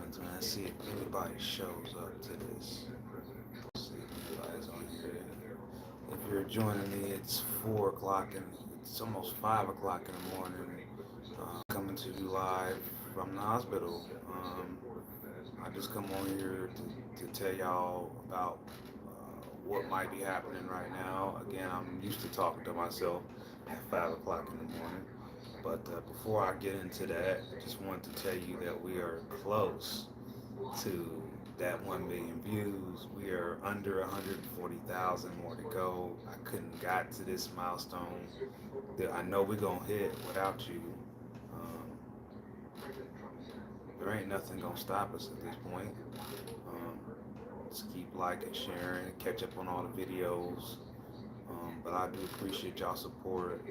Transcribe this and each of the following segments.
happens, man. See if anybody shows up to this. See if anybody's on here. If you're joining me, it's 4 o'clock and it's almost 5 o'clock in the morning. Coming to you live from the hospital. I just come on here to tell y'all about what might be happening right now. Again, I'm used to talking to myself at 5 o'clock in the morning. But before I get into that, I just wanted to tell you that we are close to that 1 million views. We are under 140,000 more to go. I couldn't got to this milestone that I know we're gonna hit without you. Um, there ain't nothing gonna stop us at this point. Um, just keep liking, sharing, catch up on all the videos. But I do appreciate y'all support.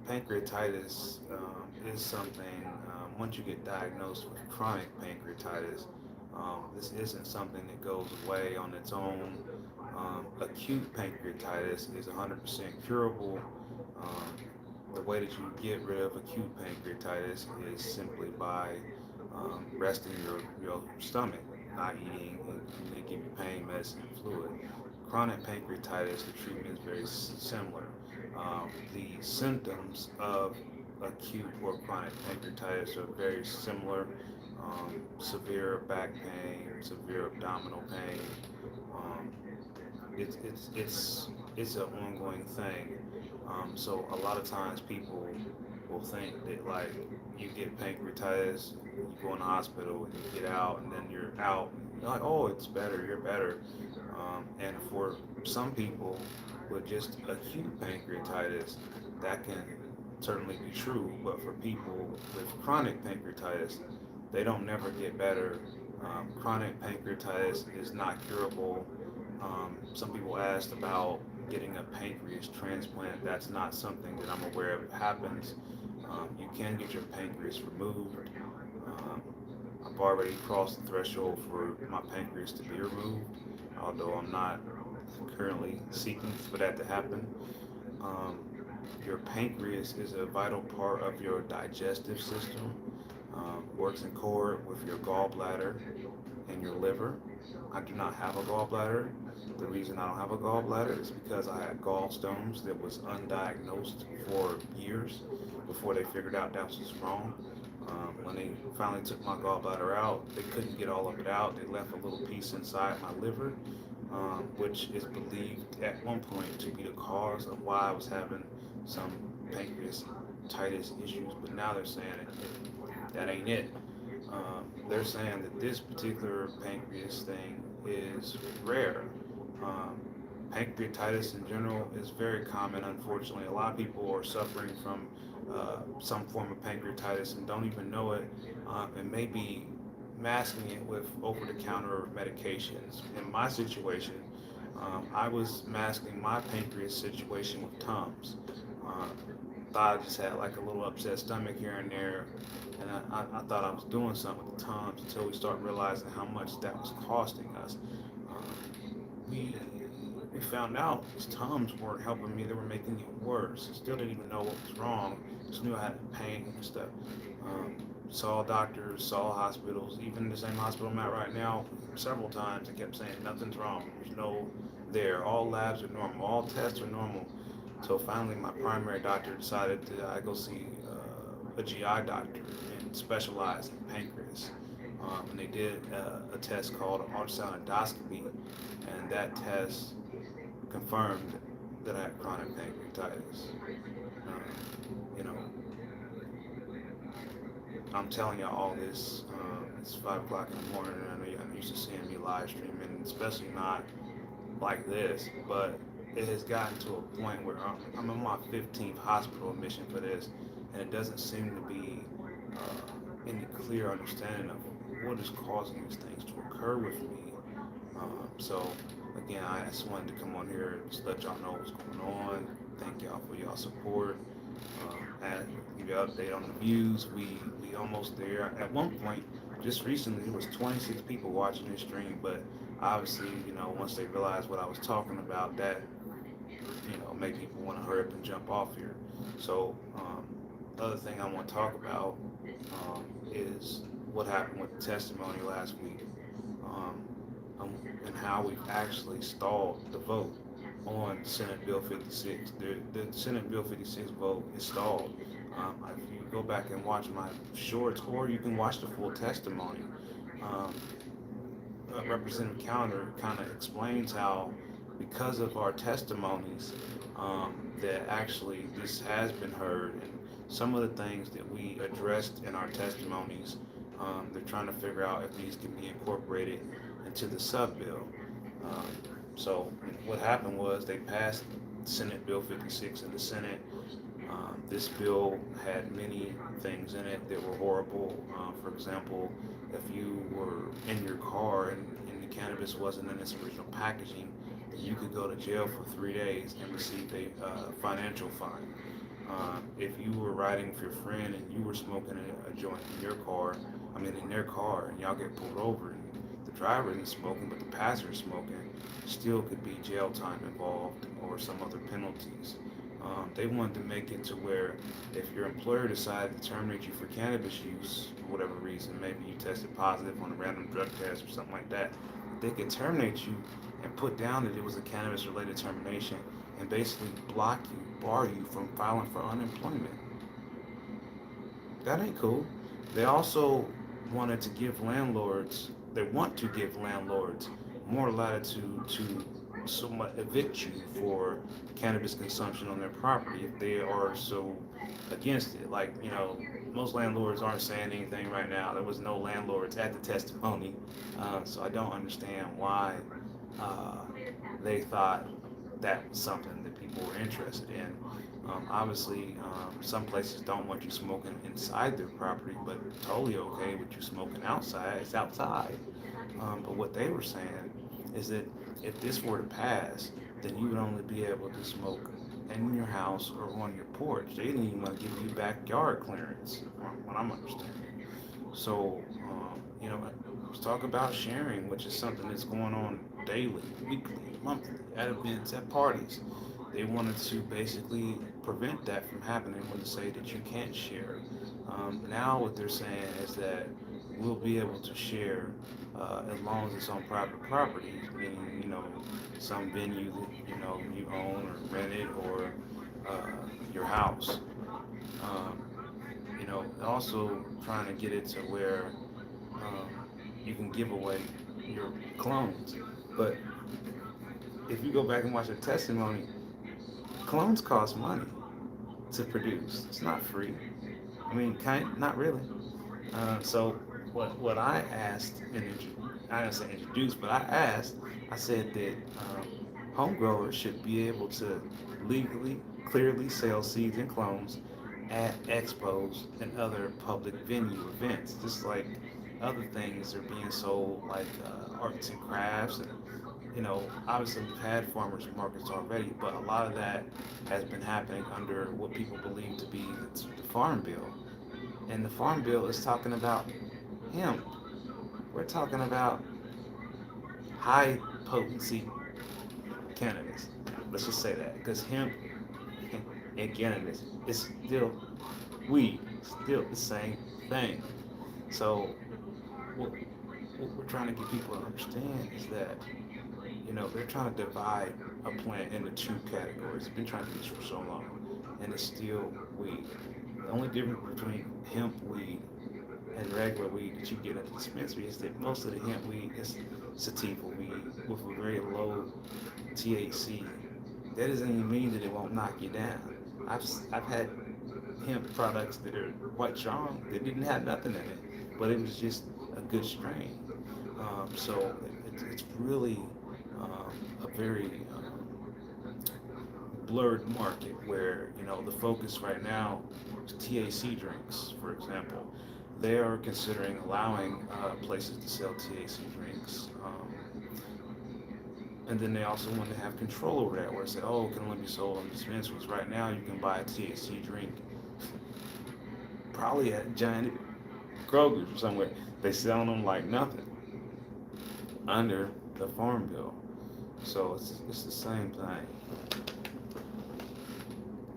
Pancreatitis is something, once you get diagnosed with chronic pancreatitis, this isn't something that goes away on its own. Acute pancreatitis is 100% curable. Um, the way that you get rid of acute pancreatitis is simply by resting your stomach, not eating, and they give you pain medicine and fluid. Chronic pancreatitis, the treatment is very similar. The symptoms of acute or chronic pancreatitis are very similar. Severe back pain, severe abdominal pain. Um, it's an ongoing thing. So a lot of times people will think that like you get pancreatitis, you go in the hospital and you get out, and then you're out. You're like, oh, it's better, you're better. And for some people with just acute pancreatitis, that can certainly be true. But for people with chronic pancreatitis, they don't never get better. Chronic pancreatitis is not curable. Some people asked about getting a pancreas transplant. That's not something that I'm aware of. It happens. You can get your pancreas removed. Um, I've already crossed the threshold for my pancreas to be removed, although I'm not currently seeking for that to happen. Um, your pancreas is a vital part of your digestive system. Works in accord with your gallbladder and your liver. I do not have a gallbladder. The reason I don't have a gallbladder is because I had gallstones that was undiagnosed for years before they figured out that was wrong. When they finally took my gallbladder out, they couldn't get all of it out. They left a little piece inside my liver, which is believed at one point to be the cause of why I was having some pancreatitis issues. But now they're saying that ain't it. They're saying that this particular pancreas thing is rare. Um, Pancreatitis in general is very common, unfortunately. A lot of people are suffering from some form of pancreatitis and don't even know it, and may be masking it with over-the-counter medications. In my situation, I was masking my pancreas situation with Tums. Uh, Thought I just had like a little upset stomach here and there, and I thought I was doing something with the Tums until we started realizing how much that was costing us. We we found out these Tums weren't helping me; they were making it worse. I still didn't even know what was wrong. Just knew I had pain and stuff. Um, saw doctors, saw hospitals, even the same hospital I'm at right now, several times, and kept saying nothing's wrong. There's no there. All labs are normal. All tests are normal. So finally, my primary doctor decided that I go see a GI doctor and specialize in pancreas. And they did a test called ultrasound endoscopy, and that test confirmed that I had chronic pancreatitis. You know, I'm telling y'all all this. It's 5 o'clock in the morning, and I know y'all used to seeing me live streaming, especially not like this. But it has gotten to a point where I'm in my 15th hospital admission for this, and it doesn't seem to be any clear understanding of what is causing these things to occur with me. So again, I just wanted to come on here and just let y'all know what's going on. Thank y'all for y'all support. And give you an update on the views. We almost there. At one point, just recently, there was 26 people watching this stream, but obviously, once they realized what I was talking about, that make people want to hurry up and jump off here. So the other thing I want to talk about is what happened with the testimony last week, um, um, and how we've actually stalled the vote on Senate Bill 56. The Senate Bill 56 vote is stalled. If you go back and watch my shorts, or you can watch the full testimony, um, Representative Counter kind of explains how, because of our testimonies, that actually this has been heard, and some of the things that we addressed in our testimonies, they're trying to figure out if these can be incorporated into the sub bill. Um, so what happened was they passed Senate Bill 56 in the Senate. This bill had many things in it that were horrible. For example, if you were in your car and the cannabis wasn't in its original packaging, you could go to jail for 3 days and receive a financial fine. If you were riding with your friend and you were smoking a joint in your car, in their car, and y'all get pulled over, and the driver isn't smoking, but the passenger is smoking, still could be jail time involved or some other penalties. They wanted to make it to where if your employer decided to terminate you for cannabis use for whatever reason, maybe you tested positive on a random drug test or something like that, they could terminate you and put down that it was a cannabis related termination and basically block you, bar you from filing for unemployment. That ain't cool. They also they want to give landlords more latitude to somewhat evict you for cannabis consumption on their property if they are so against it. Like, most landlords aren't saying anything right now. There was no landlords at the testimony, so I don't understand why uh, they thought that was something that people were interested in. Obviously, some places don't want you smoking inside their property, but totally okay with you smoking outside. It's outside. But what they were saying is that if this were to pass, then you would only be able to smoke in your house or on your porch. They didn't even want to give you backyard clearance, from what I'm understanding. So, let's talk about sharing, which is something that's going on daily, weekly, monthly, at events, at parties. They wanted to basically prevent that from happening when they say that you can't share. Now what they're saying is that we'll be able to share as long as it's on private property, meaning, some venue that, you own or rented, or your house. Um, Also trying to get it to where um, you can give away your clones. But if you go back and watch the testimony, clones cost money to produce. It's not free. Not really. So what I asked, I didn't say introduced, but I asked, I said that home growers should be able to legally, clearly sell seeds and clones at expos and other public venue events, just like other things are being sold, like arts and crafts, and obviously we've had farmers markets already, but a lot of that has been happening under what people believe to be the farm bill. And the farm bill is talking about hemp. We're talking about high potency cannabis. Let's just say that, because hemp and cannabis is still weed, still the same thing. So what we're trying to get people to understand is that they're trying to divide a plant into two categories. They've been trying to do this for so long, and it's still weed. The only difference between hemp weed and regular weed that you get at the dispensary is that most of the hemp weed is sativa weed with a very low THC. That doesn't even mean that it won't knock you down. I've had hemp products that are quite strong that didn't have nothing in it, but it was just a good strain. So it's really a very blurred market where the focus right now is THC drinks, for example. They are considering allowing places to sell THC drinks. And then they also want to have control over that, where they say, oh, it can only be sold in dispensaries. Right now, you can buy a THC drink probably at giant Kroger's or somewhere. They sell them like nothing under the farm bill. So it's the same thing.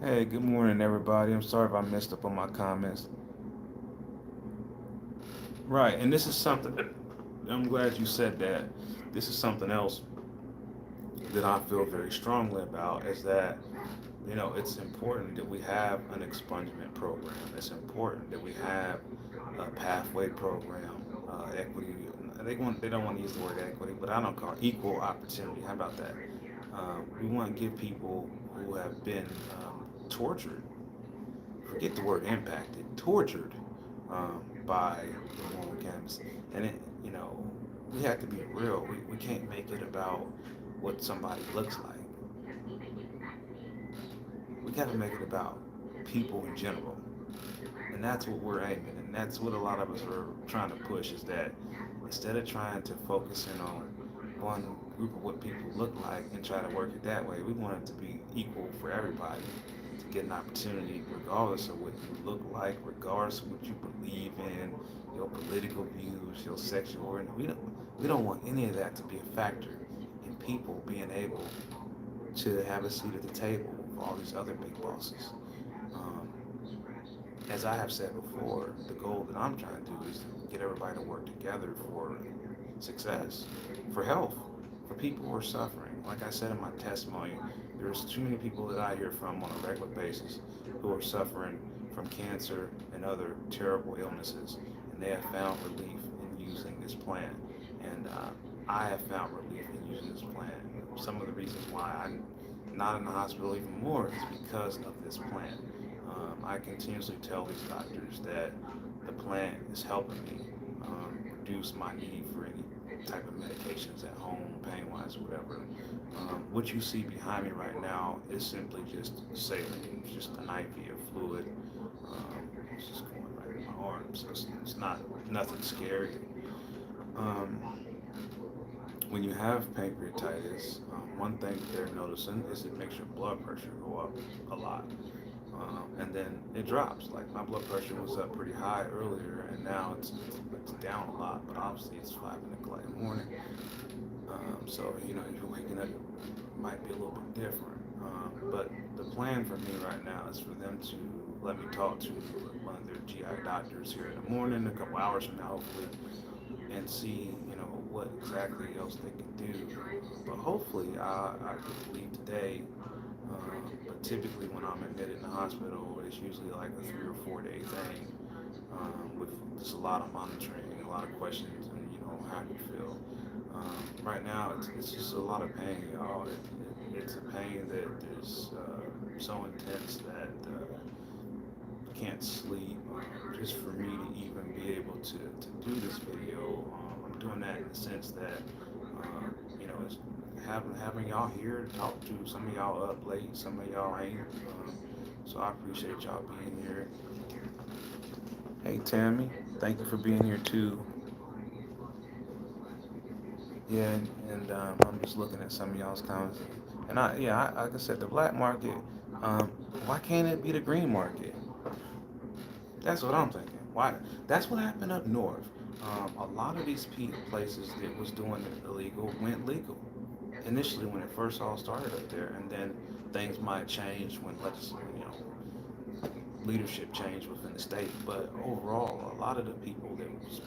Hey, good morning, everybody. I'm sorry if I messed up on my comments. Right, and this is something, I'm glad you said that. This is something else that I feel very strongly about is that, it's important that we have an expungement program. It's important that we have a pathway program, equity. They don't want to use the word equity, but I don't call it equal opportunity. How about that? We want to give people who have been tortured, forget the word impacted, tortured by the war on cannabis. And we have to be real. We can't make it about what somebody looks like. We got to make it about people in general. And that's what we're aiming. And that's what a lot of us are trying to push is that instead of trying to focus in on one group of what people look like and try to work it that way, we want it to be equal for everybody to get an opportunity regardless of what you look like, regardless of what you believe in, your political views, your sexual orientation. We don't want any of that to be a factor in people being able to have a seat at the table with all these other big bosses. Um, as I have said before, the goal that I'm trying to do is to get everybody to work together for success, for health, for people who are suffering. Like I said in my testimony, there's too many people that I hear from on a regular basis who are suffering from cancer and other terrible illnesses, and they have found relief in using this plan. And I have found relief in using this plan. Some of the reasons why I'm not in the hospital even more is because of this plan. I continuously tell these doctors that the plant is helping me reduce my need for any type of medications at home, pain wise, whatever. What you see behind me right now is simply just saline, it's just an IV of fluid. It's just going right in my arm, so it's not nothing scary. Um, when you have pancreatitis, one thing that they're noticing is it makes your blood pressure go up a lot. And then it drops. Like my blood pressure was up pretty high earlier, and now it's down a lot. But obviously, it's 5 o'clock in the morning. So if you're waking up, it might be a little bit different. But the plan for me right now is for them to let me talk to one of their GI doctors here in the morning, a couple hours from now, hopefully, and see what exactly else they can do. But hopefully, I could leave today, but typically, when I'm admitted in the hospital, it's usually like a 3 or 4 day thing with just a lot of monitoring, a lot of questions, and how you feel. Right now, it's just a lot of pain, y'all. It's a pain that is so intense that can't sleep. Just for me to even be able to do this video, I'm doing that in the sense that it's having y'all here, talk to some of y'all up late, some of y'all ain't. So I appreciate y'all being here. Hey Tammy, thank you for being here too. Yeah, and I'm just looking at some of y'all's comments, and like I said, the black market. Um, why can't it be the green market? That's what I'm thinking. Why? That's what happened up north. A lot of these places that was doing it illegal went legal initially when it first all started up there, and then things might change when leadership changed within the state. But overall, a lot of the people that was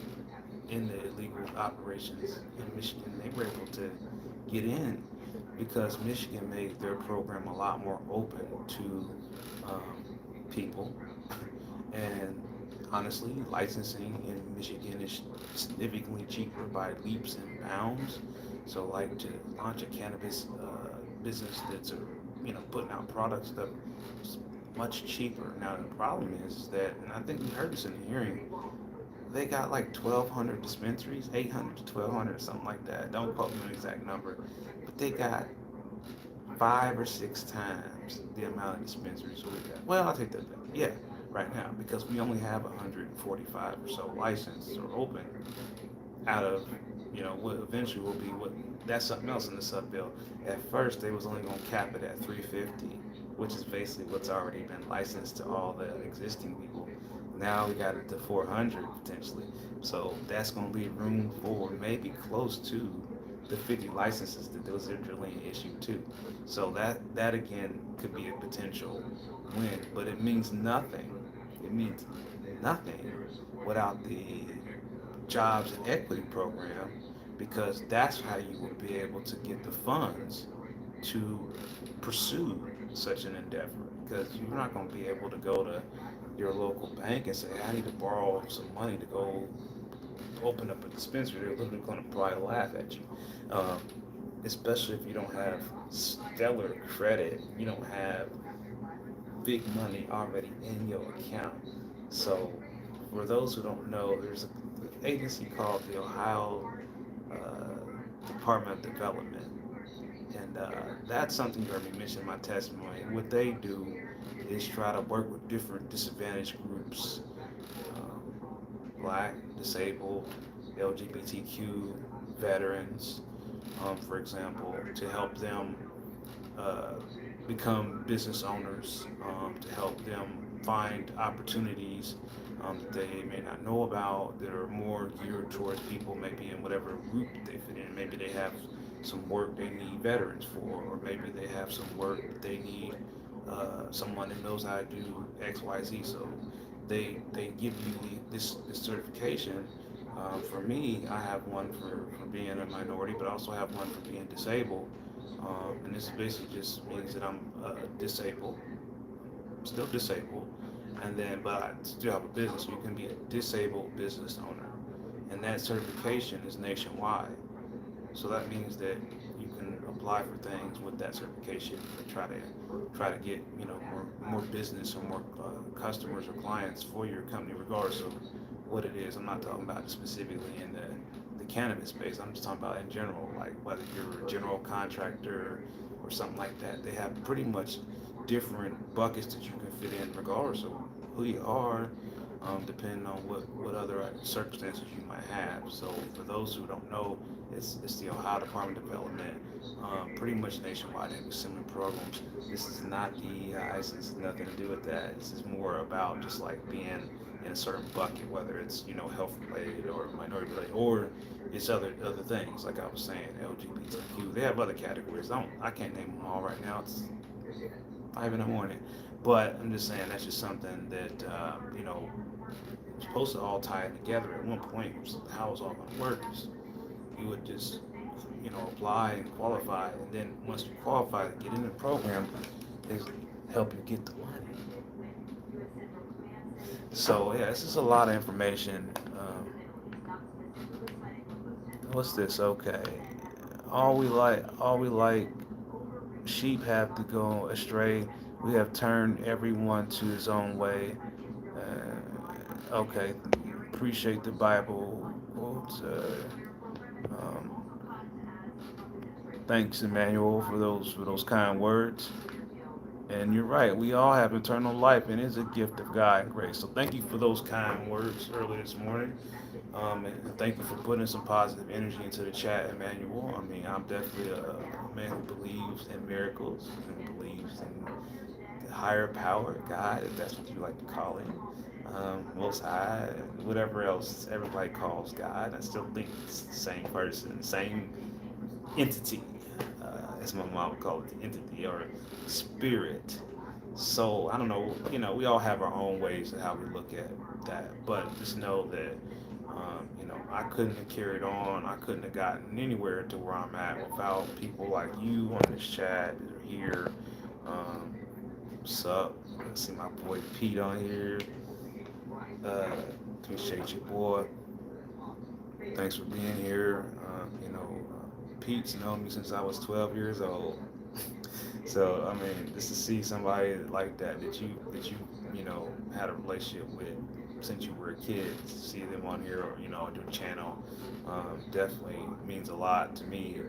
in the illegal operations in Michigan, they were able to get in because Michigan made their program a lot more open to um, people. And honestly, licensing in Michigan is significantly cheaper by leaps and bounds. So, like to launch a cannabis business that's putting out products that is much cheaper. Now the problem is that, and I think we heard this in the hearing, they got like 1,200 dispensaries, 800 to 1,200, something like that. Don't quote me on the exact number, but they got 5 or 6 times the amount of dispensaries we got. Well, I'll take that back. Yeah, right now, because we only have 145 or so licensed or open out of, what eventually will be what, that's something else in the sub bill. At first, they was only going to cap it at 350, which is basically what's already been licensed to all the existing people. Now we got it to 400 potentially. So that's going to leave room for maybe close to the 50 licenses that those are drilling issued too. So that again could be a potential win, but it means nothing. It means nothing without the jobs and equity program, because that's how you will be able to get the funds to pursue such an endeavor. Because you're not going to be able to go to your local bank and say, I need to borrow some money to go open up a dispensary. They're literally going to probably laugh at you. Um, Especially if you don't have stellar credit, you don't have big money already in your account. So, for those who don't know, there's an agency called the Ohio Department of Development, and that's something you heard me mention in my testimony. What they do is try to work with different disadvantaged groups, um, black, disabled, LGBTQ, veterans, for example, to help them uh, become business owners, to help them find opportunities that they may not know about, that are more geared towards people maybe in whatever group that they fit in. Maybe they have some work they need veterans for, or maybe they have some work that they need someone that knows how to do X, Y, Z. So they give you this certification. For me, I have one for being a minority, but I also have one for being disabled. And this basically just means that I'm disabled, still disabled, and then but I still have a business. So you can be a disabled business owner, and that certification is nationwide. So that means that you can apply for things with that certification and try to get more business or more customers or clients for your company, regardless of what it is. I'm not talking about specifically in the cannabis space. I'm just talking about in general, like whether you're a general contractor or something like that. They have pretty much different buckets that you can fit in, regardless of who you are, depending on what other circumstances you might have. So for those who don't know, it's the Ohio Department of Development, pretty much nationwide. They have similar programs. This is not DEI. This has nothing to do with that. This is more about just like being in a certain bucket, whether it's health related or minority related, or it's other things. Like I was saying, LGBTQ. They have other categories. I can't name them all right now. It's 5 in the morning, but I'm just saying that's just something that it's supposed to all tie together at one point. How it's all going to work is you would just apply and qualify, and then once you qualify to get in the program, they help you get the money. So yeah, this is a lot of information. What's this? Okay, all we like, sheep have to go astray. We have turned everyone to his own way. Okay, appreciate the Bible quotes. Um, Thanks, Emmanuel, for those kind words. And you're right. We all have eternal life, and it's a gift of God and grace. So thank you for those kind words earlier this morning. And thank you for putting some positive energy into the chat, Emmanuel. I mean, I'm definitely a man who believes in miracles and believes in the higher power, God, if that's what you like to call it. Most High, whatever else everybody calls God. I still think it's the same person, same entity, as my mom would call it, the entity or spirit. So I don't know, we all have our own ways of how we look at that, but just know that, I couldn't have carried on, I couldn't have gotten anywhere to where I'm at without people like you on this chat that are here. Um, what's up? I see my boy Pete on here. Uh, Appreciate you, boy. Thanks for being here. Pete's known me since I was 12 years old. So I mean, just to see somebody like that you had a relationship with since you were a kid, to see them on here or on your channel, definitely means a lot to me.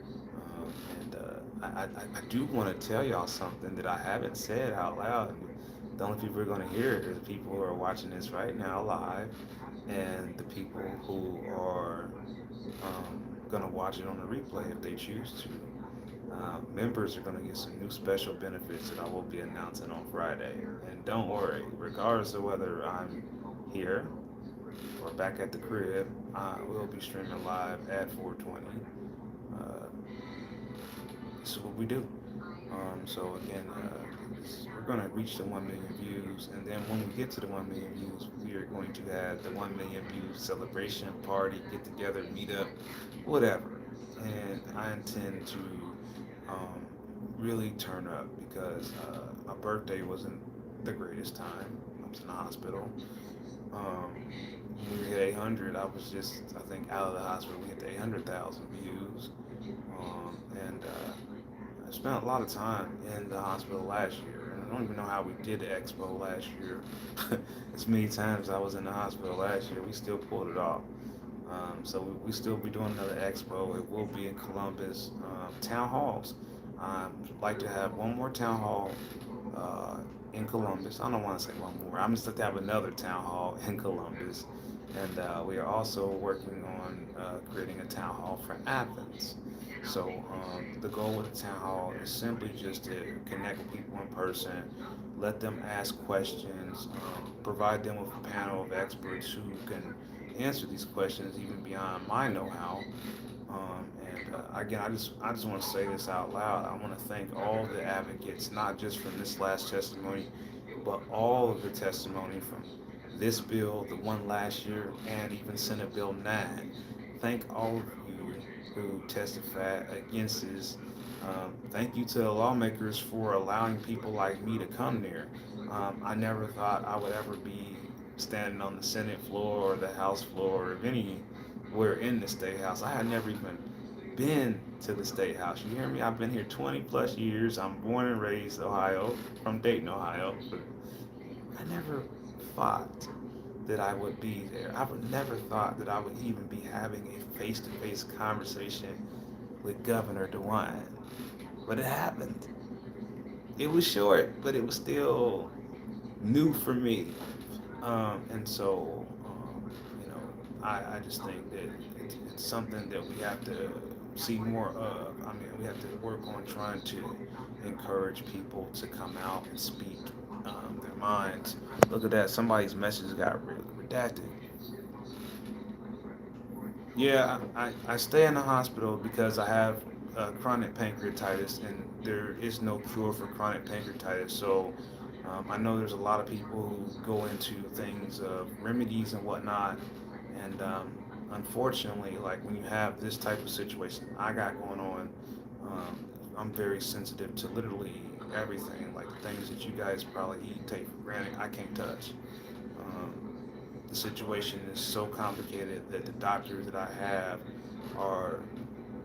And I do want to tell y'all something that I haven't said out loud. And the only people who are going to hear it are the people who are watching this right now live, and the people who are going to watch it on the replay if they choose to. Members are going to get some new special benefits that I will be announcing on Friday. And don't worry, regardless of whether I'm here or back at the crib, I will be streaming live at 420. This is what we do. So again, we're going to reach the 1 million views, and then when we get to the 1 million views, we are going to have the 1 million views celebration party, get together, meet up, whatever. And I intend to um, really turn up because my birthday wasn't the greatest time. I was in the hospital. Um, when we hit 800, I was just, I think, out of the hospital. We hit the 800,000 views. And I spent a lot of time in the hospital last year. And I don't even know how we did the expo last year. As many times I was in the hospital last year, we still pulled it off. So we still be doing another expo. It will be in Columbus. Town halls. I'd like to have one more town hall uh, in Columbus. I don't want to say one more. I'm just like to have another town hall in Columbus. And we are also working on creating a town hall for Athens. So the goal with the town hall is simply just to connect with people in person, let them ask questions, provide them with a panel of experts who can answer these questions even beyond my know-how. And again, I just want to say this out loud. I want to thank all the advocates, not just from this last testimony, but all of the testimony from this bill, the one last year, and even Senate Bill 9. Thank all of you who testified against this. Thank you to the lawmakers for allowing people like me to come there. I never thought I would ever be standing on the Senate floor or the House floor or anywhere in the State House. I had never even been to the State House. You hear me? I've been here 20 plus years. I'm born and raised Ohio, from Dayton, Ohio. But I never thought that I would be there. I would never thought that I would even be having a face-to-face conversation with Governor DeWine. But it happened. It was short, but it was still new for me. And so, I just think that it's something that we have to see more of. I mean, we have to work on trying to encourage people to come out and speak their minds. Look at that. Somebody's message got redacted. Yeah, I stay in the hospital because I have chronic pancreatitis, and there is no cure for chronic pancreatitis. So I know there's a lot of people who go into things of remedies and whatnot, and unfortunately, like when you have this type of situation I got going on, I'm very sensitive to literally everything, like things that you guys probably eat, take for granted, I can't touch. Um, the situation is so complicated that the doctors that I have are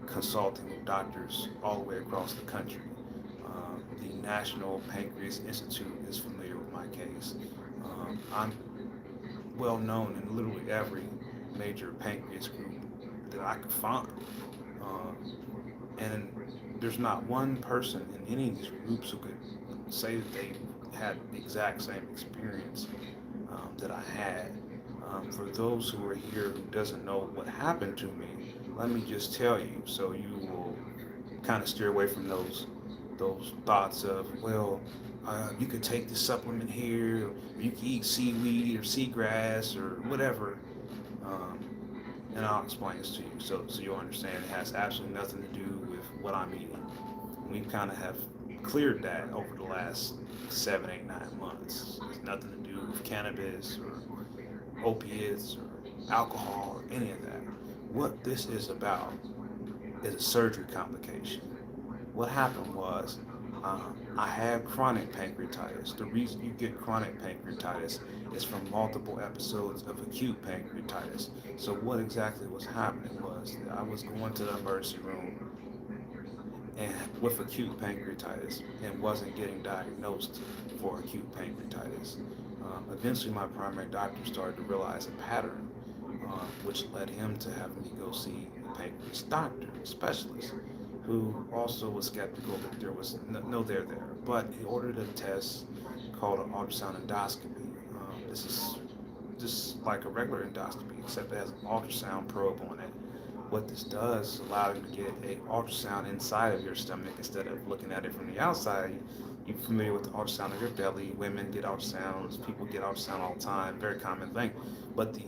consulting with doctors all the way across the country. The National Pancreas Institute is familiar with my case. I'm well known in literally every major pancreas group that I could find. Um, and there's not one person in any of these groups who could say that they had the exact same experience that I had. For those who are here who doesn't know what happened to me, let me just tell you so you will kind of steer away from those thoughts of, well, you could take this supplement here, or you can eat seaweed or seagrass or whatever, um, and I'll explain this to you so you'll understand it has absolutely nothing to do with what I'm eating. We kind of have cleared that over the last 7, 8, 9 months. It's nothing to do with cannabis or opiates or alcohol or any of that. What this is about is a surgery complication. What happened was I had chronic pancreatitis. The reason you get chronic pancreatitis is from multiple episodes of acute pancreatitis. So what exactly was happening was that I was going to the emergency room and with acute pancreatitis and wasn't getting diagnosed for acute pancreatitis. Eventually, my primary doctor started to realize a pattern, which led him to have me go see a pancreas doctor, a specialist, who also was skeptical that there was no there there. But he ordered a test called an ultrasound endoscopy. This is just like a regular endoscopy, except it has an ultrasound probe on it. What this does is allow you to get a ultrasound inside of your stomach instead of looking at it from the outside. You're familiar with the ultrasound of your belly. Women get ultrasounds. People get ultrasound all the time. Very common thing. But the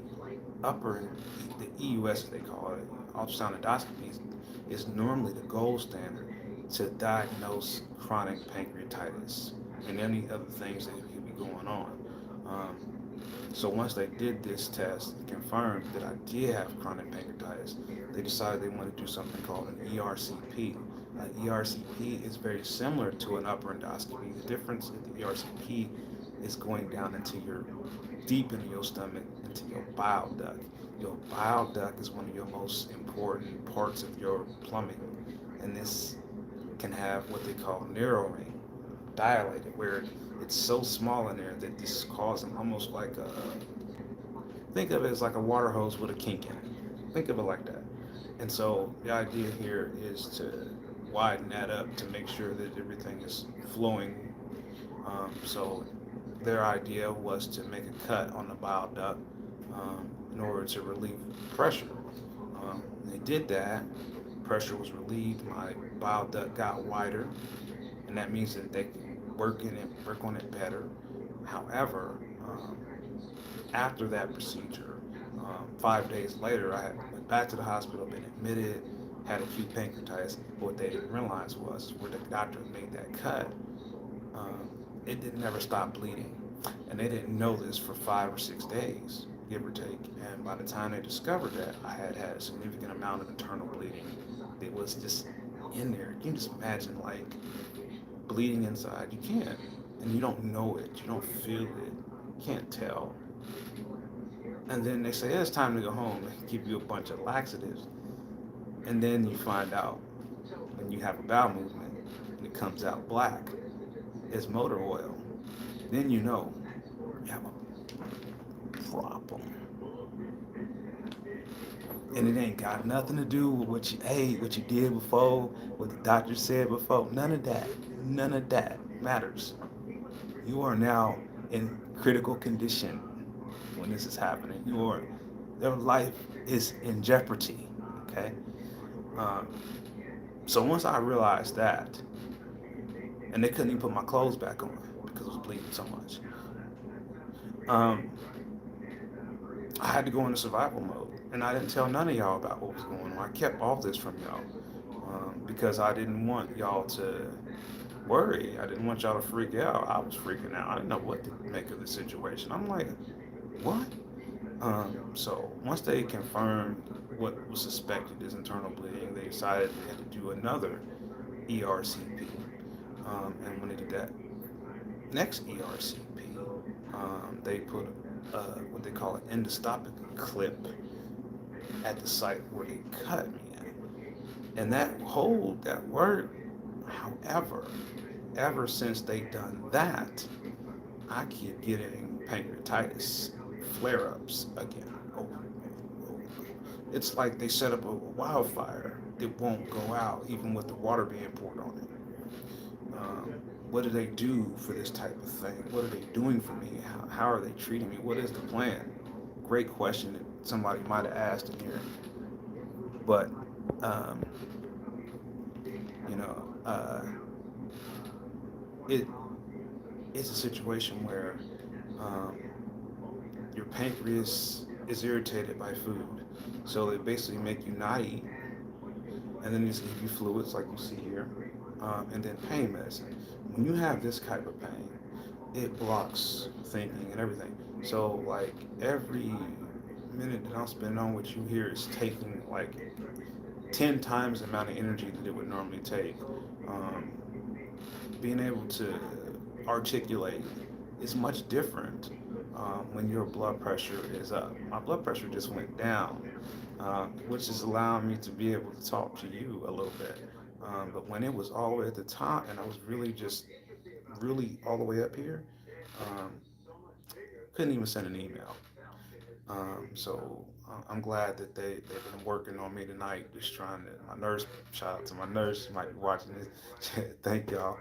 upper, the EUS, as they call it, ultrasound endoscopy, is normally the gold standard. to diagnose chronic pancreatitis and any other things that could be going on. Um, so once they did this test, it confirmed that I did have chronic pancreatitis. They decided they wanted to do something called an ERCP. ERCP is very similar to an upper endoscopy. The difference is the ERCP is going down into your deep into your stomach, into your bile duct. Your bile duct is one of your most important parts of your plumbing, and this can have what they call narrowing, dilated, where it's so small in there that this is causing almost like a, think of it as like a water hose with a kink in it. Think of it like that. And so the idea here is to widen that up to make sure that everything is flowing. So their idea was to make a cut on the bile duct in order to relieve pressure. They did that. Pressure was relieved. My bile duct got wider, and that means that they can work on it better. However, after that procedure, 5 days later, I had went back to the hospital, been admitted, had acute pancreatitis. What they didn't realize was where the doctor made that cut, um, it didn't ever stop bleeding, and they didn't know this for 5 or 6 days, give or take. And by the time they discovered that, I had had a significant amount of internal bleeding. It was just in there. You can just imagine like bleeding inside. You can't, and you don't know it. You don't feel it. You can't tell. And then they say, yeah, it's time to go home. They give you a bunch of laxatives. And then you find out when you have a bowel movement and it comes out black, it's motor oil. Then you know you have a problem. And it ain't got nothing to do with what you ate, what you did before, what the doctor said before. None of that. None of that matters. You are now in critical condition when this is happening. Your life is in jeopardy. Okay. Um, so once I realized that, and they couldn't even put my clothes back on because it was bleeding so much, um, I had to go into survival mode, and I didn't tell none of y'all about what was going on. I kept all this from y'all because I didn't want y'all to worry. I didn't want y'all to freak out. I was freaking out. I didn't know what to make of the situation. I'm like, what? So once they confirmed what was suspected as internal bleeding, they decided they had to do another ERCP. And when they did that next ERCP, they put what they call an endoscopic clip at the site where they cut me in. And that worked. However, ever since they done that, I keep getting pancreatitis flare-ups again. It's like they set up a wildfire that won't go out even with the water being poured on it. What do they do for this type of thing? What are they doing for me? How are they treating me? What is the plan? Great question that somebody might have asked in here. But, um, you know, it it's a situation where um, your pancreas is irritated by food. So they basically make you not eat, and then they just give you fluids like you see here, and then pain medicine. When you have this type of pain, it blocks thinking and everything. So like every minute that I'm spending on what you hear is taking like 10 times the amount of energy that it would normally take. Um, Being able to articulate is much different when your blood pressure is up. My blood pressure just went down, which is allowing me to be able to talk to you a little bit. But when it was all the way at the top and I was really just really all the way up here, um, couldn't even send an email. I'm glad that they've been working on me tonight, just trying to. My nurse, shout out to my nurse, she might be watching this. Thank y'all,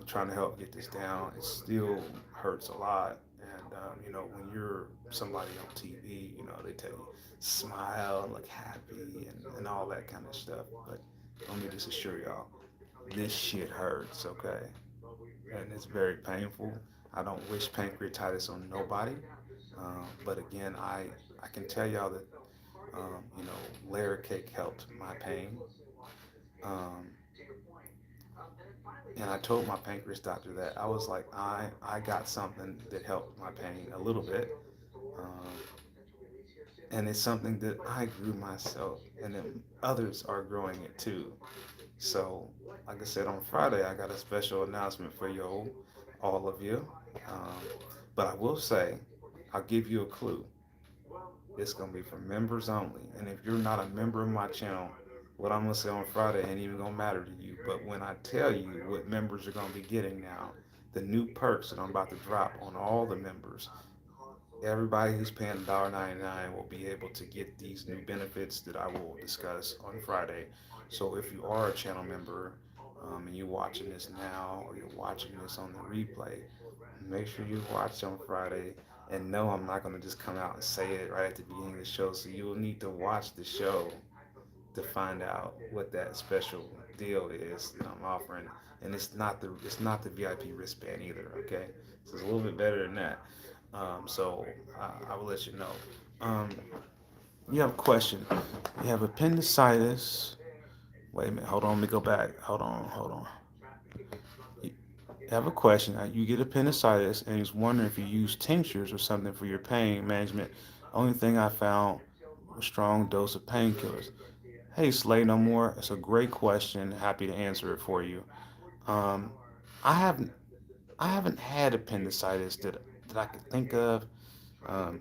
trying to help get this down. It still hurts a lot, and when you're somebody on TV, they tell you smile, look happy, and all that kind of stuff. But let me just assure y'all, this shit hurts, okay? And it's very painful. I don't wish pancreatitis on nobody. But again, I can tell y'all that layer cake helped my pain. Um, And I told my pancreas doctor that I was like, I got something that helped my pain a little bit. Um, and it's something that I grew myself, and then others are growing it too. So, like I said, on Friday, I got a special announcement for you, all of you. Um, but I will say, I'll give you a clue. It's gonna be for members only. And if you're not a member of my channel, what I'm gonna say on Friday ain't even gonna matter to you. But when I tell you what members are gonna be getting now, the new perks that I'm about to drop on all the members, everybody who's paying $1.99 will be able to get these new benefits that I will discuss on Friday. So if you are a channel member, and you're watching this now or you're watching this on the replay, make sure you watch on Friday. And no, I'm not going to just come out and say it right at the beginning of the show. So you will need to watch the show to find out what that special deal is that I'm offering. And it's not the VIP wristband either. Okay, so it's a little bit better than that. So I will let you know. Um, you have a question. You have appendicitis. Wait a minute. Hold on. Let me go back. Hold on. Hold on. You have a question. You get appendicitis, and he's wondering if you use tinctures or something for your pain management. Only thing I found was a strong dose of painkillers. Hey, Slay No More. It's a great question. Happy to answer it for you. Um, I haven't I haven't had appendicitis that I could think of. Um,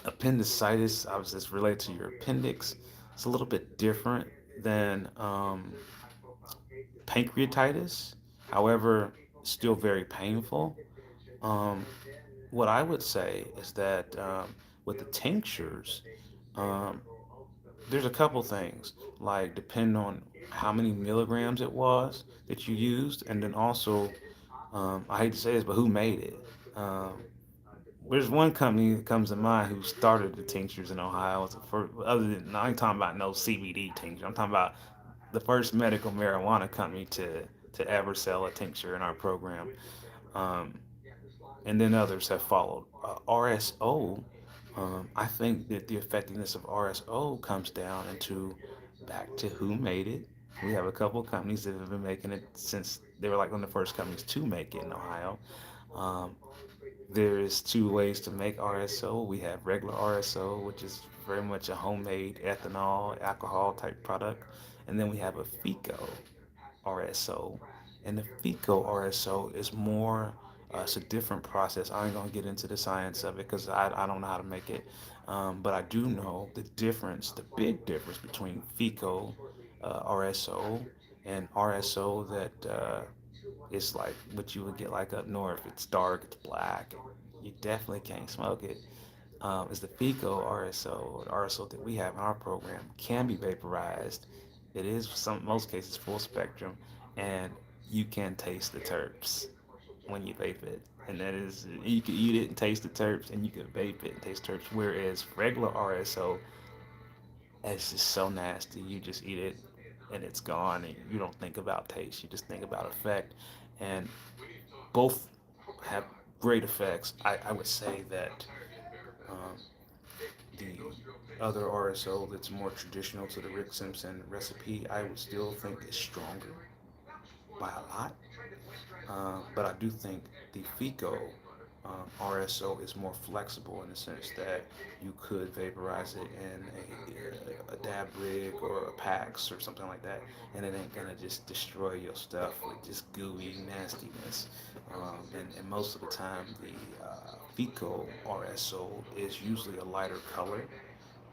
Appendicitis, obviously, it's related to your appendix. It's a little bit different than pancreatitis. However, still very painful. Um, what I would say is that with the tinctures, um, there's a couple things, like depending on how many milligrams it was that you used, and then also, I hate to say this, but who made it? Um, There's one company that comes to mind who started the tinctures in Ohio. It's the first, other than I ain't talking about no CBD tincture. I'm talking about the first medical marijuana company to ever sell a tincture in our program. Um, and then others have followed. RSO, I think that the effectiveness of RSO comes down into back to who made it. We have a couple of companies that have been making it since they were like one of the first companies to make it in Ohio. Um, there's two ways to make RSO. We have regular RSO, which is very much a homemade ethanol, alcohol type product. And then we have a FICO RSO. And the FICO RSO is more, it's a different process. I ain't going to get into the science of it because I don't know how to make it. But I do know the difference, the big difference between FICO RSO and RSO that it's like what you would get like up north. It's dark, it's black. You definitely can't smoke it. Is the FICO RSO, the RSO that we have in our program, can be vaporized. It is some most cases full spectrum, and you can taste the terps when you vape it. And that is, you can eat it and taste the terps, and you can vape it and taste terps. Whereas regular RSO, it's just so nasty. You just eat it and it's gone, and you don't think about taste. You just think about effect. And both have great effects. I would say that um, the other RSO that's more traditional to the Rick Simpson recipe, I would still think is stronger by a lot. But I do think the FICO RSO is more flexible in the sense that you could vaporize it in a dab rig or a PAX or something like that, and it ain't gonna just destroy your stuff with just gooey nastiness. And most of the time, the FICO RSO is usually a lighter color.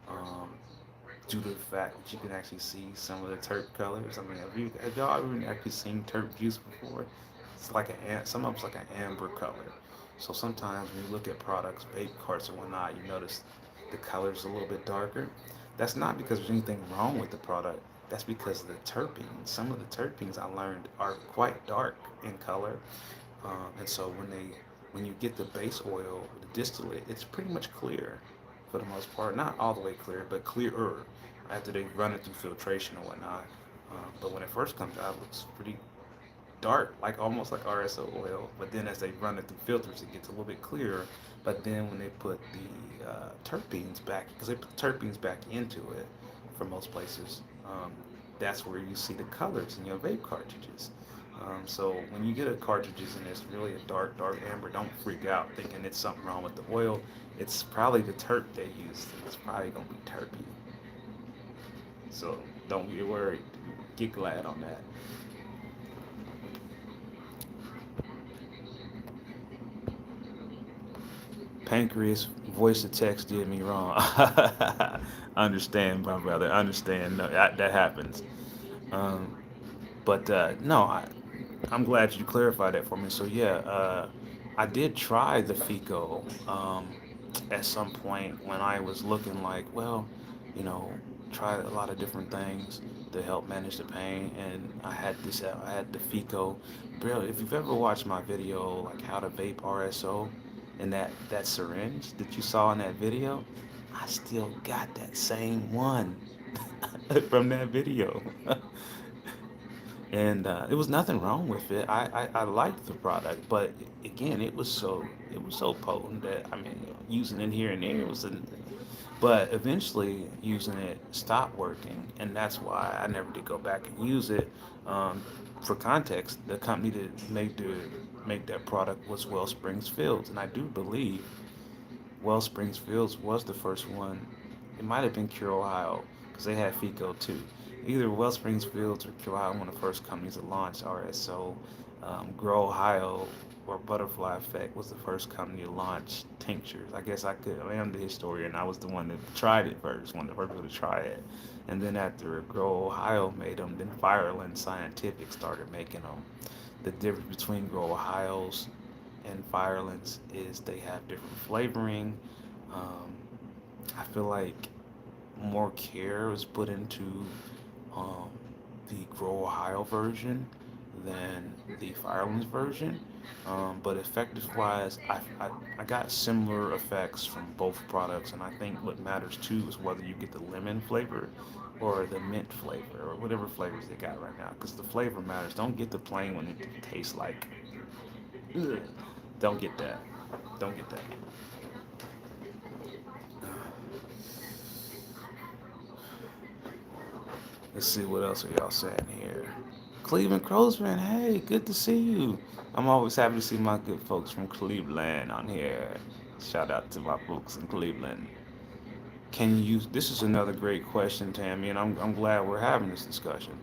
Um, Due to the fact that you can actually see some of the terp colors. I mean, have y'all ever actually seen terp juice before? It's like some of it's like an amber color. So sometimes when you look at products, vape carts or whatnot, you notice the color's a little bit darker. That's not because there's anything wrong with the product. That's because of the terpenes. Some of the terpenes I learned are quite dark in color, and so when you get the base oil, the distillate, it's pretty much clear for the most part. Not all the way clear, but clearer after they run it through filtration and whatnot. But when it first comes out, it looks pretty dark, like almost like RSO oil. But then as they run it through filters, it gets a little bit clearer. But then when they put the terpenes back, because they put terpenes back into it for most places, that's where you see the colors in your vape cartridges. So when you get a cartridges and it's really a dark amber, don't freak out thinking it's something wrong with the oil. It's probably the terp they used. It's probably gonna be terpy. So don't get worried. Get glad on that. Pancreas voice to text did me wrong. Understand, my brother. Understand. No, that happens. Um, but no, I'm glad you clarified that for me. So yeah, I did try the FICO at some point when I was looking like, well, you know, tried a lot of different things to help manage the pain, and I had the FICO. Bro, if you've ever watched my video, like how to vape RSO, and that syringe that you saw in that video, I still got that same one from that video. And there was nothing wrong with it. I liked the product, but again, it was so potent that I mean, using it here and there was an, but eventually using it stopped working, and that's why I never did go back and use it. Um, for context, the company that make that product was Wellsprings Fields, and I do believe Wellsprings Fields was the first one. It might have been Cure Ohio because they had FICO too. Either Wellsprings Fields or Cure Ohio, one of the first companies that launched RSO. Grow Ohio or Butterfly Effect was the first company to launch tinctures. I guess I am the historian. I was the one that tried it first, one of the first people to try it. And then after Grow Ohio made them, then Fireland Scientific started making them. The difference between Grow Ohio's and Firelands is they have different flavoring. Um, I feel like more care was put into um, the Grow Ohio version than the Firelands version. But effective wise, I got similar effects from both products, and I think what matters too is whether you get the lemon flavor or the mint flavor or whatever flavors they got right now, because the flavor matters. Don't get the plain one that tastes like. Ugh. Don't get that. Don't get that. Let's see what else are y'all saying here. Cleveland Crowsman, hey, good to see you. I'm always happy to see my good folks from Cleveland on here. Shout out to my folks in Cleveland. Can you use this is another great question, Tammy, and I'm glad we're having this discussion.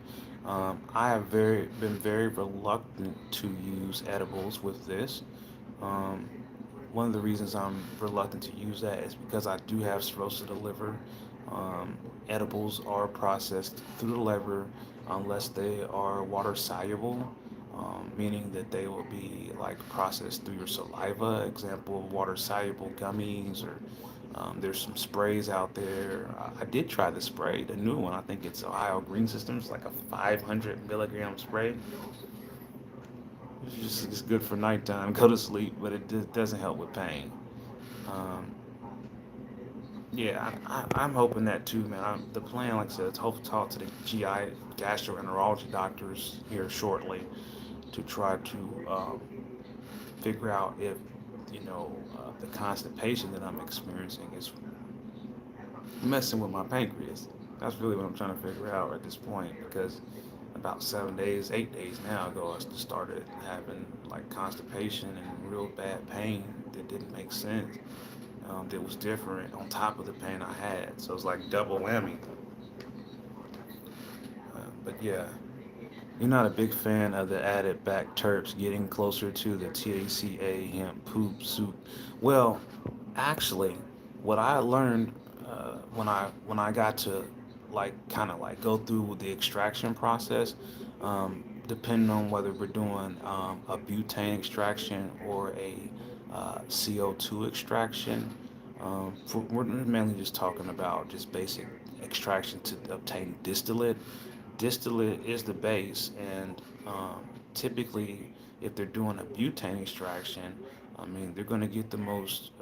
I have been very reluctant to use edibles with this. Um, One of the reasons I'm reluctant to use that is because I do have cirrhosis of the liver. Um, Edibles are processed through the liver unless they are water soluble, meaning that they will be like processed through your saliva. Example, water soluble gummies, or there's some sprays out there. I did try the spray, the new one. I think it's Ohio Green Systems, like a 500 milligram spray. It's good for nighttime, go to sleep, but it doesn't help with pain. Um, yeah, I'm hoping that too, man. The plan, like I said, is hope to talk to the GI gastroenterology doctors here shortly to try to figure out if the constipation that I'm experiencing is messing with my pancreas. That's really what I'm trying to figure out at this point because about 7 days, 8 days now ago, I started having like constipation and real bad pain that didn't make sense. That was different on top of the pain I had. So it was like double whammy. But yeah, you're not a big fan of the added back terps getting closer to the THCA hemp poop soup. Well, actually, what I learned when I got to like kind of like go through the extraction process, depending on whether we're doing a butane extraction or a CO2 extraction. We're mainly just talking about just basic extraction to obtain distillate. Distillate is the base, and typically, if they're doing a butane extraction, I mean, they're going to get the most.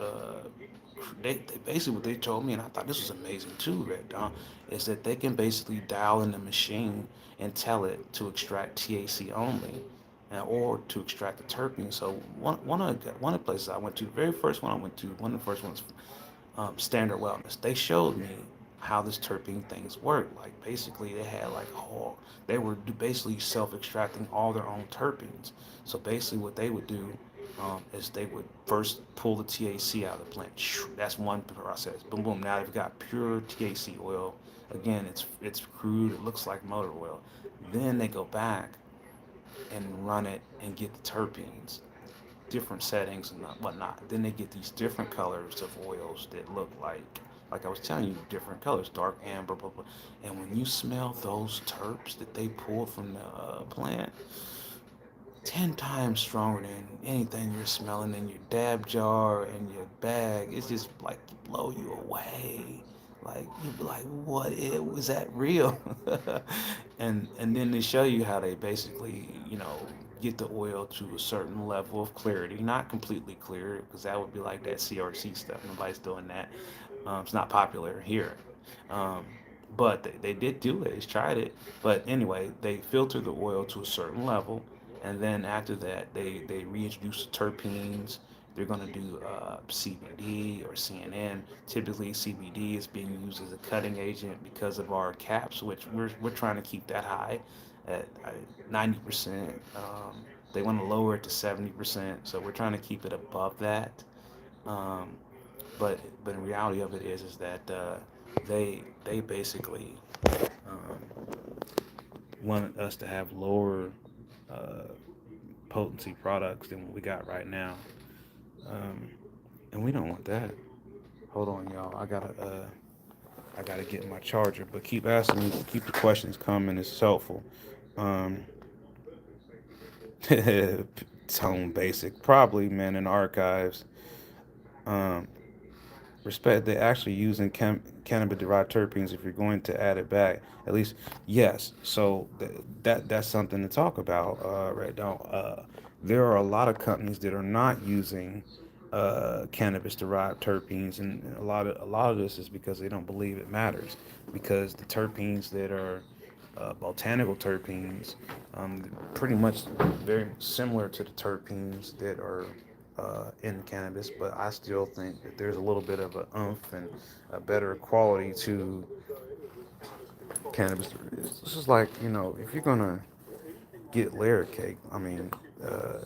They basically what they told me, and I thought this was amazing too, Red Dawn, is that they can basically dial in the machine and tell it to extract THC only, or to extract the terpene. So one of the places I went to, the very first one I went to, one of the first ones, Standard Wellness. They showed me how this terpene things work. Like basically, they had like they were basically self-extracting all their own terpenes. So basically, what they would do is they would first pull the THC out of the plant. That's one process. Boom, boom. Now they've got pure THC oil. Again, it's crude. It looks like motor oil. Then they go back and run it and get the terpenes, different settings and whatnot. Then they get these different colors of oils that look like I was telling you, different colors, dark amber, blah, blah. And when you smell those terps that they pull from the plant, 10 times stronger than anything you're smelling in your dab jar and your bag. It's just like blow you away. Like you be like, what was that real? And then they show you how they basically, get the oil to a certain level of clarity, not completely clear, because that would be like that CRC stuff. Nobody's doing that. It's not popular here. Um, but they did do it. They tried it. But anyway, they filter the oil to a certain level, and then after that, they reintroduce the terpenes. They're going to do CBD or CNN. Typically, CBD is being used as a cutting agent because of our caps, which we're trying to keep that high at 90%. They want to lower it to 70%, so we're trying to keep it above that. Um, but the reality of it is that they basically um, wanted us to have lower uh, potency products than what we got right now, um, and we don't want that. Hold on, y'all. I gotta get my charger, but keep asking me, keep the questions coming. It's helpful. Um, Tone basic, probably man in archives. Um, Respect, they're actually using cannabis derived terpenes if you're going to add it back, at least. Yes, so that's something to talk about right now. There are a lot of companies that are not using cannabis derived terpenes, and a lot of this is because they don't believe it matters, because the terpenes that are botanical terpenes, pretty much very similar to the terpenes that are in cannabis, but I still think that there's a little bit of a umph and a better quality to cannabis. It's just like, if you're gonna get layer cake, I mean, uh,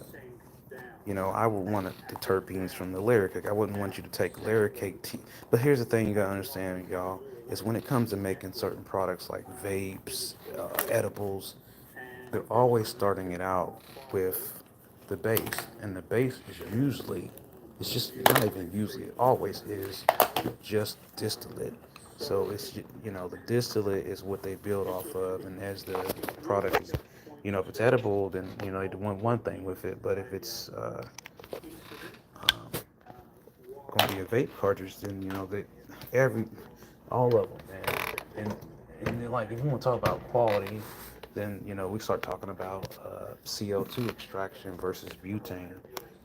I would want the terpenes from the layer cake. I wouldn't want you to take layer cake tea. But here's the thing you gotta understand, y'all, is when it comes to making certain products like vapes, edibles, they're always starting it out with the base, and the base is usually, it's just not even usually, it always is just distillate. So the distillate is what they build off of, and as the product is, if it's edible, then they do one thing with it. But if it's um, going to be a vape cartridge, then they every all of them, man. And then, like, if you want to talk about quality, then we start talking about CO2 extraction versus butane.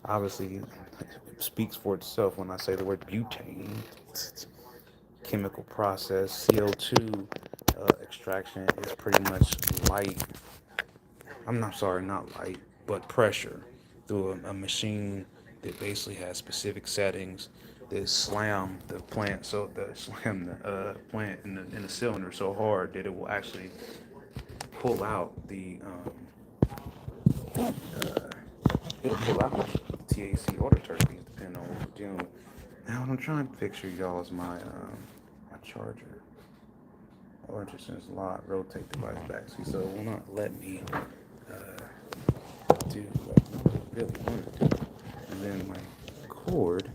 Obviously, it speaks for itself when I say the word butane. It's chemical process. CO2 extraction is pretty much light. I'm not sorry, not light, but pressure through a machine that basically has specific settings that slam the plant, so that slam the plant in the cylinder so hard that it will actually pull out it'll pull out the THC or the terpenes depending on what we're dealing with. Now what I'm trying to picture, y'all, is my charger. Oh, interesting. It's a lot. Rotate device back. See, so it will not let me do what I really want to do. And then my cord,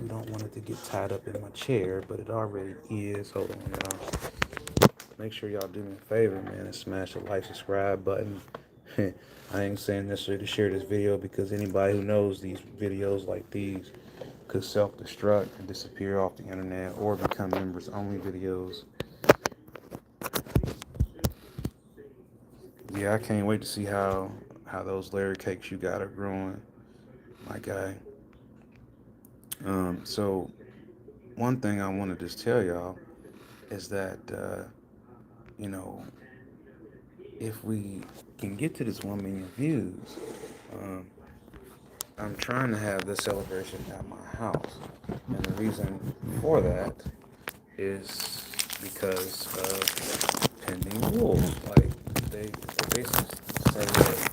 we don't want it to get tied up in my chair, but it already is. Hold on, y'all. Make sure y'all do me a favor, man, and smash the like, subscribe button. I ain't saying necessarily to share this video, because anybody who knows these videos like these could self-destruct and disappear off the internet or become members only videos. Yeah, I can't wait to see how those layer cakes you got are growing, my guy. So one thing I want to just tell y'all is that you know if we can get to this 1 million views, um, I'm trying to have this celebration at my house, and the reason for that is because of pending rules. Like they basically say that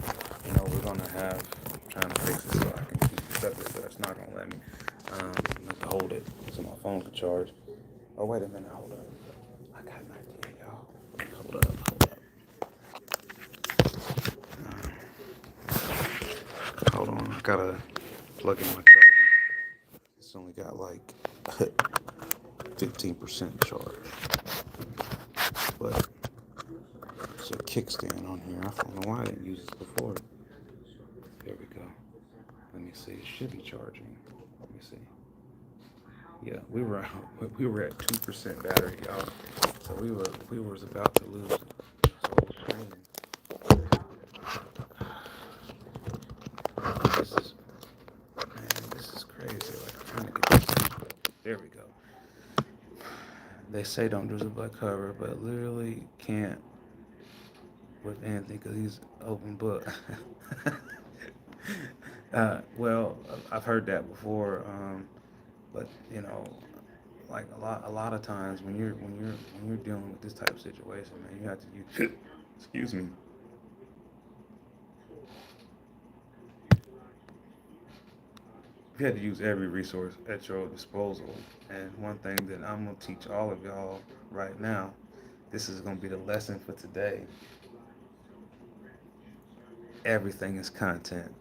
we're gonna have trying to fix it so I can keep this up there, but it's not gonna let me. I'm gonna hold it so my phone can charge. Oh wait a minute, hold up. I got an idea, y'all. Hold on. I gotta plug in my charger. It's only got like 15% charge, but it's a kickstand on here. I don't know why I didn't use this before. There we go. Let me see. It should be charging. Let me see. Yeah, we were at 2% battery, y'all. So we was about to lose it. So this is man, this is crazy. Like I'm trying to get this. There we go. They say don't do the black cover, but literally can't with Anthony because he's open book. Well, I've heard that before, but like a lot of times when you're dealing with this type of situation, man, you have to use. Excuse me. You have to use every resource at your disposal. And one thing that I'm gonna teach all of y'all right now, this is gonna be the lesson for today. Everything is content.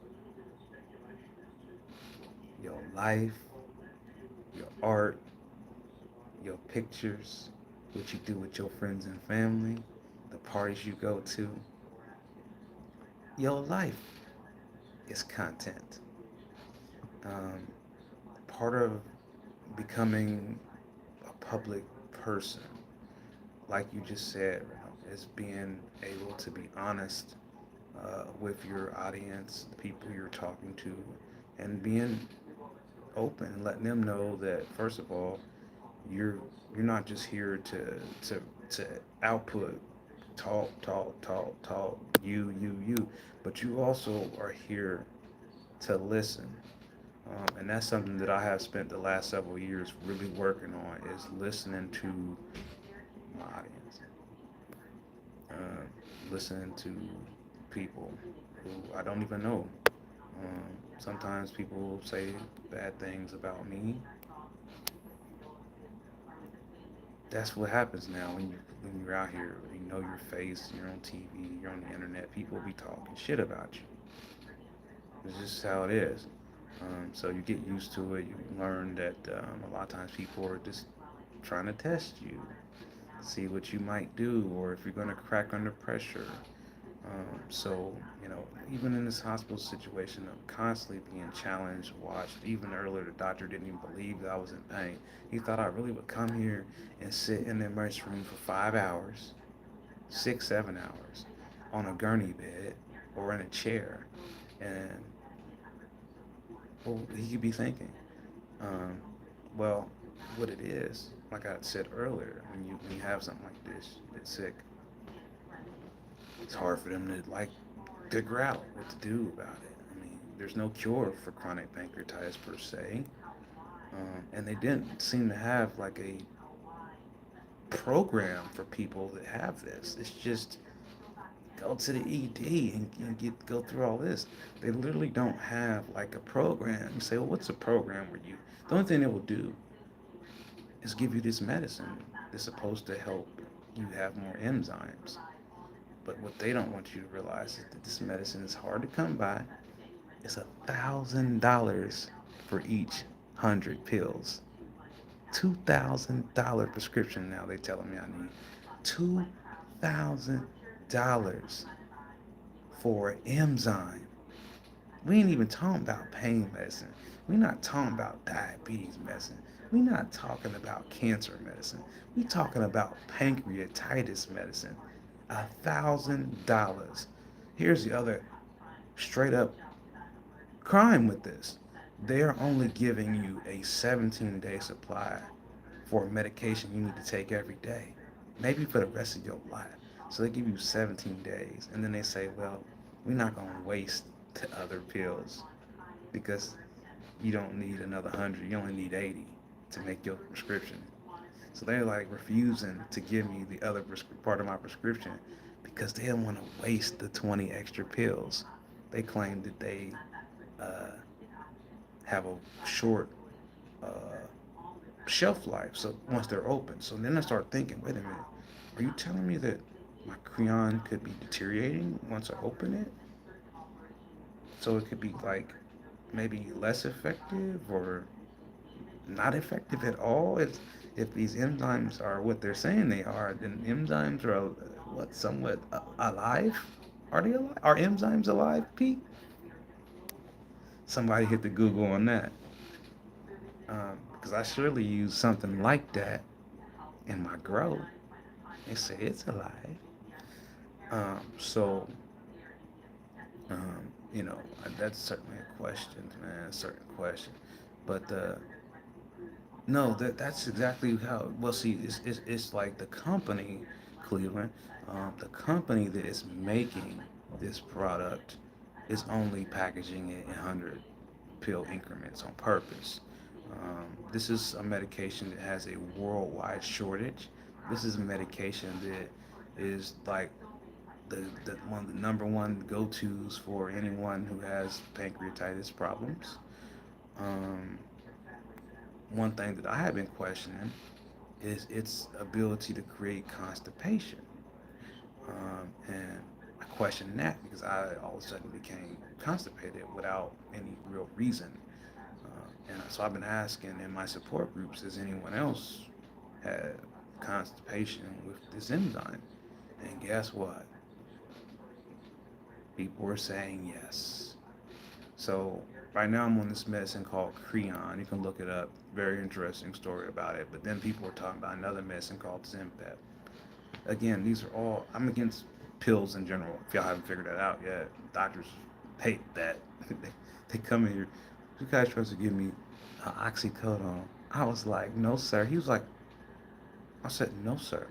Your life, your art, your pictures, what you do with your friends and family, the parties you go to. Your life is content. Um, Part of becoming a public person, like you just said, is being able to be honest with your audience, the people you're talking to, and being open and letting them know that first of all, you're you're not just here to output, talk, you, but you also are here to listen. And that's something that I have spent the last several years really working on is listening to my audience, uh, listening to people who I don't even know. Sometimes people say bad things about me. That's what happens now when you're out here. You know your face. You're on TV. You're on the internet. People be talking shit about you. It's just how it is. So you get used to it. You learn that a lot of times people are just trying to test you, see what you might do, or if you're gonna crack under pressure. So, even in this hospital situation, I'm constantly being challenged, watched. Even earlier, the doctor didn't even believe that I was in pain. He thought I really would come here and sit in the emergency room for 5 hours, 6, 7 hours, on a gurney bed or in a chair. And well, he could be thinking, um, well, what it is, like I said earlier, when you have something like this, you get sick, it's hard for them to like figure out what to do about it. I mean, there's no cure for chronic pancreatitis per se, and they didn't seem to have like a program for people that have this. It's just go to the ED and go through all this. They literally don't have like a program. You say, well, what's a program where you? The only thing they will do is give you this medicine that's supposed to help you have more enzymes. But what they don't want you to realize is that this medicine is hard to come by. It's $1,000 for each 100 pills. $2,000 prescription now they telling me I need. $2,000 for an enzyme. We ain't even talking about pain medicine. We're not talking about diabetes medicine. We're not talking about cancer medicine. We're talking about pancreatitis medicine. $1,000. Here's the other straight up crime with this. They're only giving you a 17-day supply for a medication you need to take every day, maybe for the rest of your life. So they give you 17 days, and then they say, well, we're not going to waste the other pills because you don't need another 100. You only need 80 to make your prescription. So they're like refusing to give me the other part of my prescription because they don't want to waste the 20 extra pills. They claim that they uh, have a short uh, shelf life. So once they're open, so then I start thinking, wait a minute, are you telling me that my crayon could be deteriorating once I open it? So it could be like maybe less effective or not effective at all. It's, if these enzymes are what they're saying they are, then enzymes are what somewhat alive. Are they alive? Are enzymes alive, Pete? Somebody hit the Google on that, because I surely use something like that in my grow. They say it's alive. So that's certainly a question, man. A certain question, but no, that's exactly how. Well, see, it's like the company, Cleveland, the company that is making this product is only packaging it in 100 pill increments on purpose. This is a medication that has a worldwide shortage. This is a medication that is like the one of the number one go-tos for anyone who has pancreatitis problems. Um, One thing that I have been questioning is its ability to create constipation. And I question that because I all of a sudden became constipated without any real reason. And so I've been asking in my support groups, has anyone else had constipation with this enzyme? And guess what? People were saying yes. So right now I'm on this medicine called Creon. You can look it up. Very interesting story about it. But then people were talking about another medicine called Zimpep. Again, these are all, I'm against pills in general. If y'all haven't figured that out yet, doctors hate that. They come in here, you guys tries to give me oxycodone. I was like, no, sir. He was like, I said, no, sir.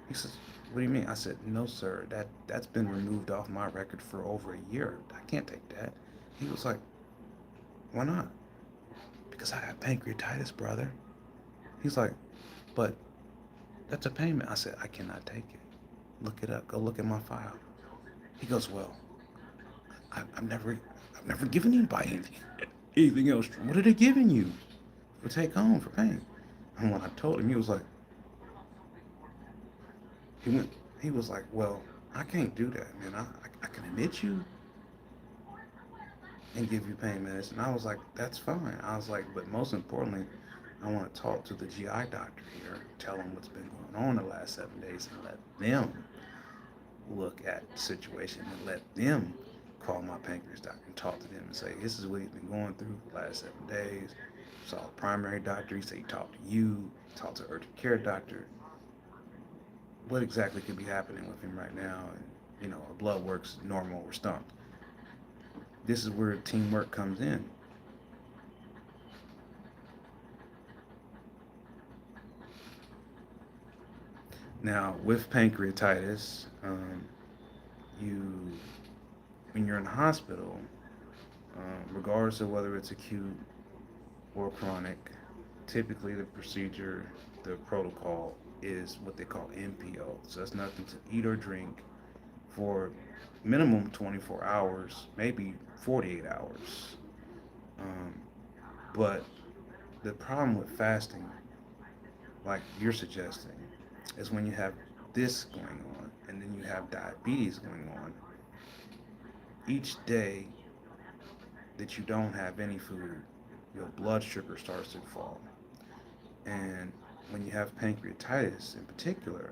He says, what do you mean? I said, no, sir. That's been removed off my record for over a year. I can't take that. He was like, why not? Because I got pancreatitis, brother. He's like, but that's a payment. I said, I cannot take it. Look it up. Go look at my file. He goes, well, I've never given anybody anything else. What are they giving you for take home for pain? And when I told him, he was like, he went, he was like, well, I can't do that, man. I can admit you and give you pain medicine. I was like, that's fine. I was like, but most importantly, I want to talk to the GI doctor here, tell him what's been going on the last 7 days, and let them look at the situation and let them call my pancreas doctor and talk to them and say, this is what he's been going through the last 7 days. Saw the primary doctor. He said he talked to you, talked to urgent care doctor. What exactly could be happening with him right now? And blood work's normal. We're stumped. This is where teamwork comes in. Now, with pancreatitis, you when you're in the hospital, regardless of whether it's acute or chronic, typically the procedure, the protocol is what they call NPO. So that's nothing to eat or drink for minimum 24 hours, maybe 48 hours. Um, but the problem with fasting, like you're suggesting, is when you have this going on and then you have diabetes going on. Each day that you don't have any food, your blood sugar starts to fall. And when you have pancreatitis in particular,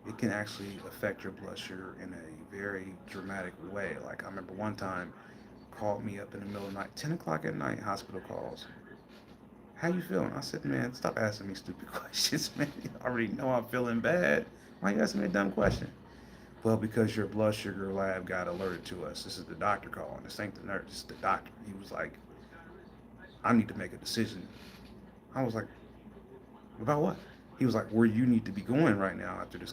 it can actually affect your blood sugar in a very dramatic way. Like I remember one time, called me up in the middle of the night, 10 o'clock at night, hospital calls. How you feeling? I said, man, stop asking me stupid questions, man. You already know I'm feeling bad. Why you asking me a dumb question? Well, because your blood sugar lab got alerted to us. This is the doctor calling. This ain't the nurse. This is the doctor. He was like, I need to make a decision. I was like, about what? He was like, where you need to be going right now after this